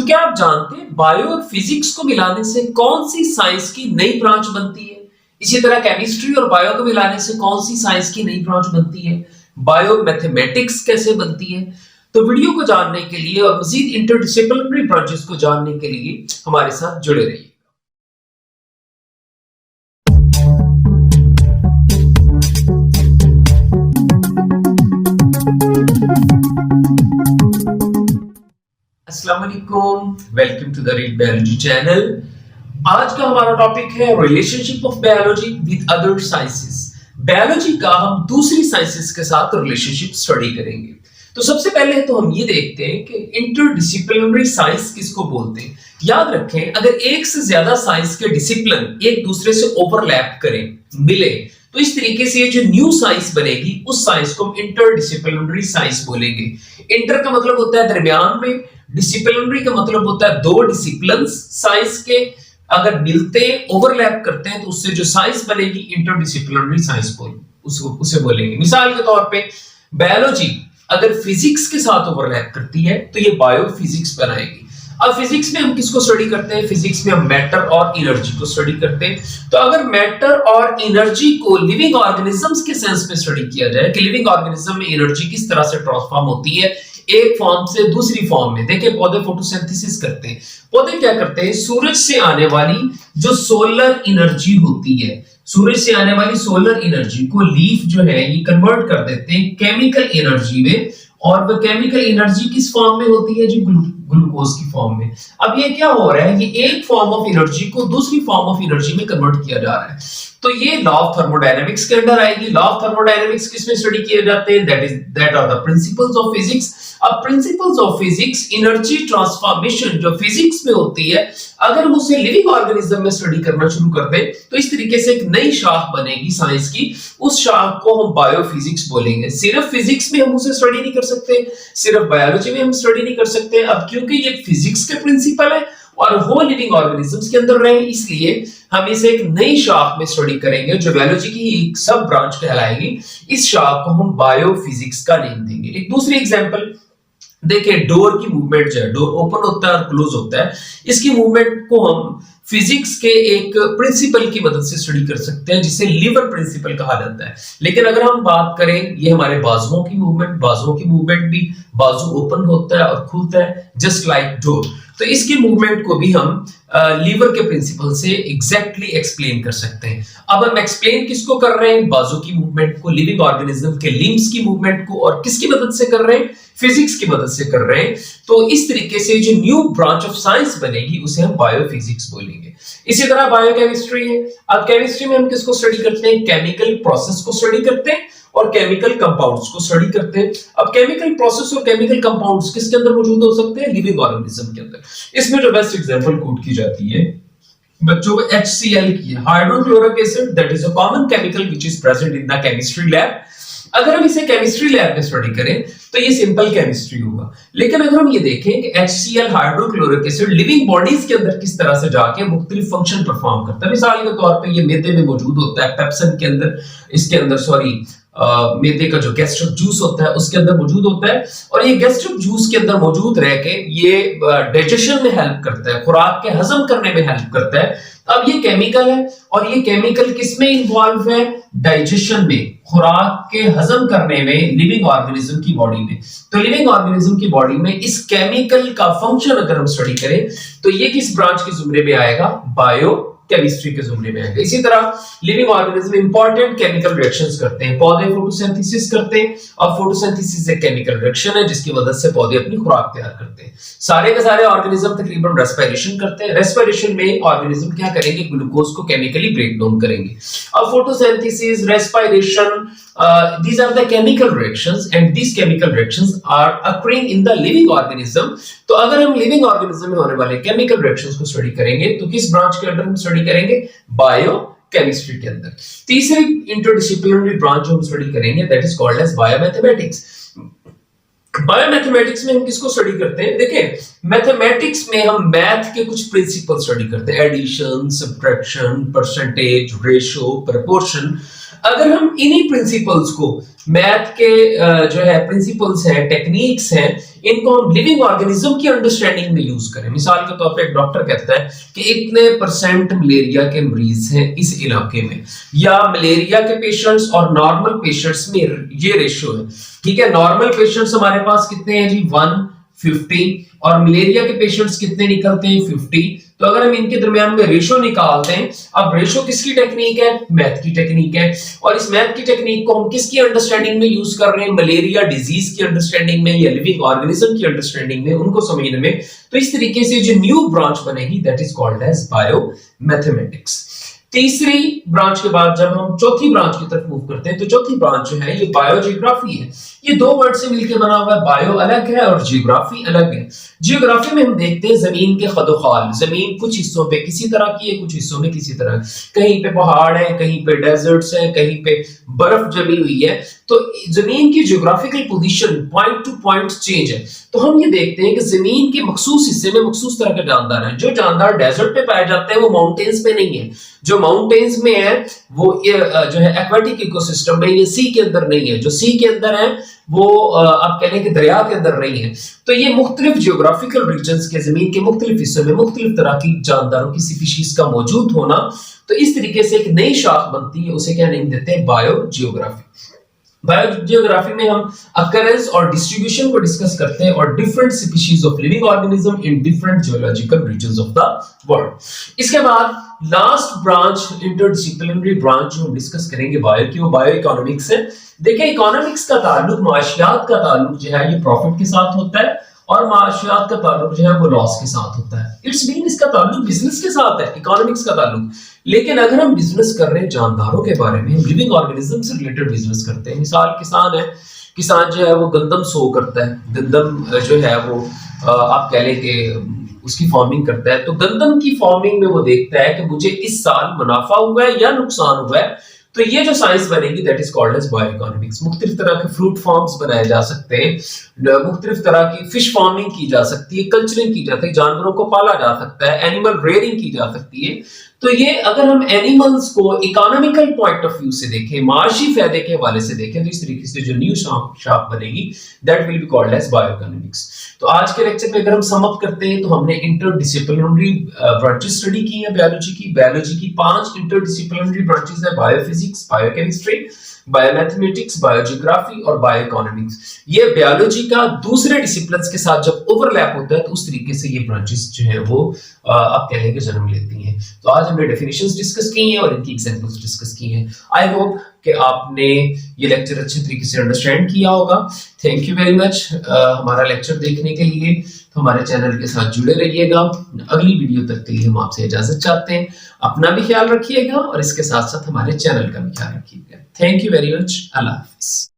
तो क्या आप जानते हैं बायो और फिजिक्स को मिलाने से कौन सी साइंस की नई ब्रांच बनती है? इसी तरह केमिस्ट्री और बायो को मिलाने से कौन सी साइंस की नई ब्रांच बनती है? बायो मैथमेटिक्स कैसे बनती है? तो वीडियो को जानने के लिए और मजीद इंटरडिसिप्लिनरी ब्रांचेस को जानने के लिए हमारे साथ जुड़े रहिए। अस्सलाम वालेकुम, welcome to the read biology channel. आज का हमारा टॉपिक है relationship of biology with other sciences. Biology का हम दूसरी साइंसेस के साथ रिलेशनशिप स्टडी करेंगे। तो सबसे पहले तो हम ये देखते हैं कि इंटरडिसिप्लिनरी साइंस किसको बोलते हैं। याद रखें, अगर एक से ज्यादा साइंस के डिसिप्लिन एक दूसरे से ओवरलैप करें, मिले, तो इस तरीके से ये जो न्यू साइंस बनेगी उस साइंस को हम इंटरडिसिप्लिनरी साइंस बोलेंगे। इंटर का मतलब होता है दरमियान में, डिसिप्लिनरी का मतलब होता है दो डिसिप्लिन्स साइंस के अगर मिलते हैं, ओवरलैप करते हैं, तो उससे जो साइंस बनेगी इंटरडिसिप्लिनरी साइंस उसे बोलेंगे। मिसाल के तौर पे बायोलॉजी अगर फिजिक्स के साथ ओवरलैप करती है तो ये बायोफिजिक्स बनाएगी। अब फिजिक्स में हम किसको स्टडी करते हैं? फिजिक्स में हम मैटर और एनर्जी को स्टडी करते हैं। तो अगर मैटर और एनर्जी को लिविंग ऑर्गेनिजम्स के सेंस में स्टडी किया जाए कि लिविंग ऑर्गेनिज्म में एनर्जी किस तरह से ट्रांसफॉर्म होती है एक फॉर्म से दूसरी फॉर्म में। देखिए, पौधे फोटोसिंथेसिस करते हैं। पौधे क्या करते हैं? सूरज से आने वाली जो सोलर एनर्जी होती है, सूरज से आने वाली सोलर एनर्जी को लीफ जो है ये कन्वर्ट कर देते हैं केमिकल एनर्जी में, और वह केमिकल एनर्जी किस फॉर्म में होती है जी? ग्लूकोज की फॉर्म में। अब ये क्या हो रहा है? ये एक फॉर्म ऑफ एनर्जी को दूसरी फॉर्म ऑफ एनर्जी में कन्वर्ट किया जा रहा है। तो ये लॉ ऑफ थर्मोडायनेमिक्स के अंदर आएगी। लॉ ऑफ थर्मोडायनेमिक्स किसमें स्टडी किए जाते हैं? That are the principles of physics. अब principles of physics, energy transformation जो फिजिक्स में होती है, अगर हम उसे लिविंग ऑर्गेनिज्म में स्टडी करना शुरू कर दें तो इस तरीके से एक नई शाख बनेगी साइंस की। उस शाख को हम बायोफिजिक्स बोलेंगे। सिर्फ फिजिक्स में हम उसे स्टडी नहीं कर सकते, सिर्फ बायोलॉजी में हम स्टडी नहीं कर सकते। अब क्योंकि ये फिजिक्स के प्रिंसिपल है और होल लिविंग ऑर्गेनिजम्स के अंदर रहे, इसलिए हम इसे एक नई शाख में स्टडी करेंगे जो बायोलॉजी की एक सब ब्रांच कहलाएगी। इस शाख को हम बायोफिजिक्स का नेम देंगे। एक दूसरी एग्जांपल देखिए, डोर की मूवमेंट जो है, डोर ओपन होता है और क्लोज होता है, इसकी मूवमेंट को हम फिजिक्स के एक प्रिंसिपल की मदद से स्टडी कर सकते हैं जिसे लीवर प्रिंसिपल कहा जाता है। लेकिन अगर हम बात करें ये हमारे बाजुओं की मूवमेंट भी बाजू ओपन होता है और खुलता है जस्ट लाइक डोर। तो इसकी मूवमेंट को भी हम लीवर के प्रिंसिपल से एग्जैक्टली एक्सप्लेन कर सकते हैं। अब हम एक्सप्लेन किसको कर रहे हैं? बाजू की मूवमेंट को, लिविंग ऑर्गेनिज्म के लिम्स की मूवमेंट को, और किसकी मदद से कर रहे हैं? फिजिक्स की मदद से कर रहे हैं। तो इस तरीके से जो न्यू ब्रांच ऑफ साइंस बनेगी उसे हम बायोफिजिक्स बोलेंगे। इसी तरह बायोकेमिस्ट्री है। अब केमिस्ट्री में हम किसको स्टडी करते हैं? केमिकल प्रोसेस को स्टडी करते हैं और केमिकल कंपाउंड्स को स्टडी करते हैं। अब केमिकल प्रोसेस और केमिकल कंपाउंड्स किसके अंदर मौजूद हो सकते हैं? लिविंग ऑर्गेनिज्म के अंदर। इसमें जो बेस्ट एग्जांपल कोट की जाती है बच्चों को HCl की है, hydrochloric acid, that is a common chemical which is present in the chemistry lab. अगर हम इसे केमिस्ट्री लैब में स्टडी करें तो ये सिंपल केमिस्ट्री होगा। लेकिन अगर हम ये देखें कि HCl hydrochloric acid living bodies के अंदर किस तरह से जाके मुख्तलिफ फंक्शन परफॉर्म करता है। मिसाल के तौर पे ये मैदे में मौजूद होता है, पेप्सिन के अंदर, इसके अंदर मैदे का जो गैस्ट्रिक जूस होता है उसके अंदर मौजूद होता है, और ये गैस्ट्रिक जूस के अंदर मौजूद रह के ये डाइजेशन में हेल्प करता है, खुराक के हजम करने में हेल्प करता है। अब ये केमिकल है और ये केमिकल किसमें इन्वॉल्व है? डाइजेशन में, खुराक के हजम करने में लिविंग ऑर्गेनिज्म की बॉडी में। तो लिविंग ऑर्गेनिज्म की बॉडी में इस केमिकल का फंक्शन अगर हम स्टडी करें तो ये किस ब्रांच के जुमरे में आएगा? बायो केमिस्ट्री के जुमरे में आएगा। इसी तरह living organism important chemical reactions करते हैं। पौधे फोटोसिंथेसिस करते हैं और फोटोसिंथेसिस एक केमिकल रिएक्शन है जिसकी मदद से पौधे अपनी खुराक तैयार करते हैं। सारे के सारे ऑर्गेनिज्म तकरीबन रेस्पिरेशन करते हैं। रेस्पिरेशन में ऑर्गेनिज्म क्या करेंगे? ग्लूकोज को केमिकली ब्रेक डाउन करेंगे। अब photosynthesis, respiration, these are the chemical reactions and these chemical reactions are occurring in the living organism। तो अगर हम लिविंग ऑर्गेनिज्म में होने वाले केमिकल रिएक्शंस को स्टडी करेंगे तो किस ब्रांच के अंदर हम स्टडी करेंगे? बायो केमिस्ट्री के अंदर। तीसरी इंटरडिसिप्लिनरी ब्रांच जो हम स्टडी करेंगे that is called as biomathematics. Biomathematics में हम किसको स्टडी करते हैं? देखिए, मैथमेटिक्स में हम मैथ के कुछ प्रिंसिपल स्टडी करते हैं, addition, subtraction, percentage, ratio, proportion. अगर हम इन्हीं प्रिंसिपल्स को मैथ के जो है प्रिंसिपल्स हैं, टेक्निक्स हैं, इनको हम लिविंग ऑर्गेनिज्म की अंडरस्टैंडिंग में यूज करें, मिसाल के तौर पे एक डॉक्टर कहता है कि इतने % मलेरिया के मरीज हैं इस इलाके में, या मलेरिया के पेशेंट्स और नॉर्मल पेशेंट्स में ये रेशियो है, ठीक है। नॉर्मल पेशेंट्स हमारे पास कितने हैं जी 150, और मलेरिया के पेशेंट्स कितने निकलते हैं 50। तो अगर हम इनके दरमियान में रेशो निकालते हैं, अब रेशो किसकी टेक्निक है, मैथ की टेक्निक है, और इस मैथ की टेक्निक को हम किसकी अंडरस्टैंडिंग में यूज कर रहे हैं, मलेरिया डिजीज की अंडरस्टैंडिंग में या लिविंग ऑर्गेनिज्म की अंडरस्टैंडिंग में, उनको समझने में। तो इस तरीके से जो न्यू ब्रांच बनेगी that is called as biomathematics. तीसरी ब्रांच के बाद जब हम चौथी ब्रांच की तरफ मूव करते हैं, तो चौथी ब्रांच जो है ये बायोजियोग्राफी है। ये दो वर्ड से मिलकर बना हुआ है, बायो अलग है और जियोग्राफी अलग है। जियोग्राफी में हम देखते हैं जमीन के खदोखाल, जमीन कुछ हिस्सों पे किसी तरह की है, कुछ हिस्सों में किसी तरह, कहीं पे पहाड़ है, कहीं पे डेजर्ट्स है, कहीं पे बर्फ जमी हुई है। तो जमीन की geographical position point two point change है। तो हम ये देखते हैं कि जमीन के मखसूस हिस्से में मखसूस तरह के जानदार हैं। जो जानदार डेजर्ट पे पाए जाते हैं वो माउंटेन्स पे नहीं है, जो माउंटेन्स में है वो जो है एक्वाटिक इकोसिस्टम में, ये सी के अंदर नहीं है, जो सी के अंदर है वो आप कह लें कि दरिया के अंदर नहीं है। तो ये मुख्तलिफ जियोग्राफिकल रीजन्स के जमीन के मुख्तलिफ हिस्सों में मुख्तलिफ तरह की जानदारों की स्पीशीज का मौजूद होना, तो इस तरीके से एक नई शाख बनती है, उसे क्या नाम देते हैं, बायोजियोग्राफी। बायोजियोग्राफी में हम अकरेंस और डिस्ट्रीब्यूशन को डिस्कस करते हैं और different species of living organism in different geological regions of the world. इसके बाद लास्ट ब्रांच, इंटरडिसिप्लिनरी ब्रांच जो हम डिस्कस करेंगे बायो की, वो बायो इकोनॉमिक्स है। देखिए इकोनॉमिक्स का ताल्लुक, माशियात का ताल्लुक जो है ये प्रॉफिट के साथ होता है, और माशियात का ताल्लुक जो है वो लॉस के साथ होता है। इट्स मीन इसका ताल्लुक बिजनेस के साथ है, इकोनॉमिक्स का ताल्लुक। लेकिन अगर हम बिजनेस कर रहे हैं जानदारों के बारे में, हम लिविंग ऑर्गेनिज्म से रिलेटेड बिजनेस करते हैं, मिसाल किसान है, किसान जो है वो गंदम सो करता है, गंदम जो है वो आप कह लें कि उसकी फार्मिंग करता है। तो गंदम की फार्मिंग में वो देखता है कि मुझे इस साल मुनाफा हुआ है या नुकसान हुआ है। तो ये जो साइंस बनेगी that is called as bio economics. मुख्तलिफ तरह के फ्रूट फार्म्स बनाए जा सकते हैं, मुख्तलिफ तरह की फिश फार्मिंग की जा सकती है, कल्चरिंग की जाती है, जानवरों को पाला जा सकता है, एनिमल रेयरिंग की जा सकती है। तो ये अगर हम एनिमल्स को इकोनॉमिकल पॉइंट ऑफ व्यू से देखें, माशी फायदे के हवाले से देखें, तो इस तरीके से जो न्यू शाख बनेगी that will be called as bio economics. तो आज के लेक्चर में अगर हम सम अप करते हैं, तो हमने इंटरडिसिप्लिनरी ब्रांचेस स्टडी की है बायोलॉजी की 5 इंटरडिसिप्लिनरी ब्रांचेस है, बायोफिजिक्स, बायोकेमिस्ट्री, बायोमैथमेटिक्स, बायोजियोग्राफी और बायोइकोनॉमिक्स। ये बायोलॉजी का दूसरे डिसिप्लिन्स के साथ जब ओवरलैप होता है, तो उस तरीके से ये ब्रांचेस जो है वो आप कह लेंगे जन्म लेती हैं। तो आज हमने डेफिनेशंस डिस्कस की हैं और इनकी एग्जांपल्स डिस्कस की हैं। आई होप कि आपने ये लेक्चर अच्छे तरीके से अंडरस्टैंड किया होगा। थैंक यू वेरी मच हमारा लेक्चर देखने के लिए। तो हमारे चैनल के साथ जुड़े रहिएगा। अगली वीडियो तक के लिए हम आपसे इजाजत चाहते हैं। अपना भी ख्याल रखिएगा और इसके साथ साथ हमारे चैनल का भी ख्याल रखिएगा। Thank you very much. Allah Hafiz.